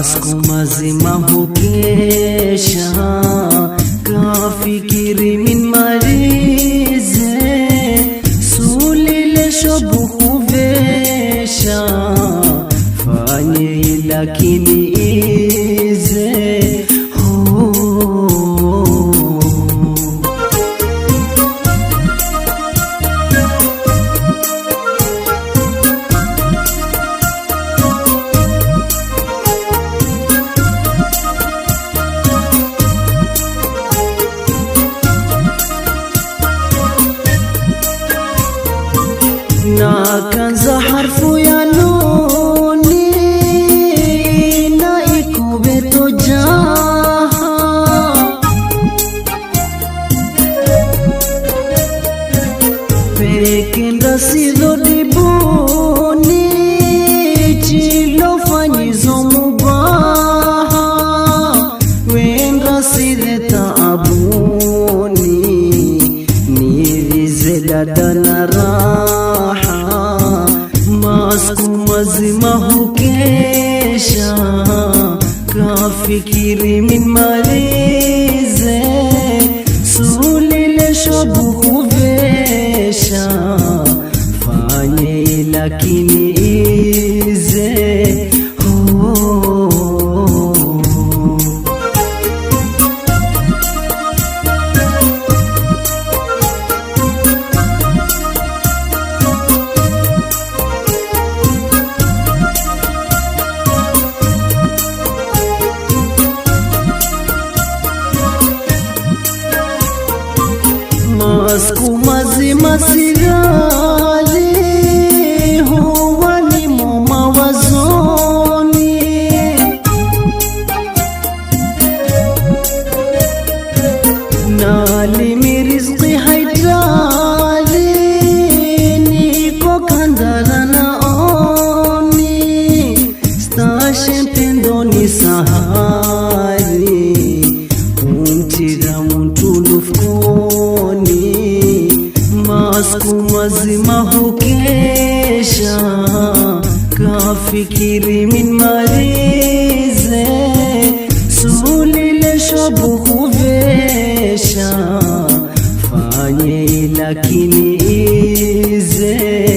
Masiku mazima hukesha, kafikiri min marize, sulile shobu huvesha, fanye lakini ize na kanza harfu ya nuni na ikubeto jaha, pekenda sido dibuni chilo fanyizo mubaha, wenda sideta abuni nivize dada na raha. Masiku mazima hukesha, kafikiri min marize, sulile shobu huvesha, fanye lakini ize masiku mazima silali, huwa nimo mawazoni, nalimi rizqi haitali, niko kandala naoni, stashe mpendoni sahari, umtira mtulufuni. Masiku mazima hukesha, kafikiri min marize, sulile shobu huvesha, fanye lakini ize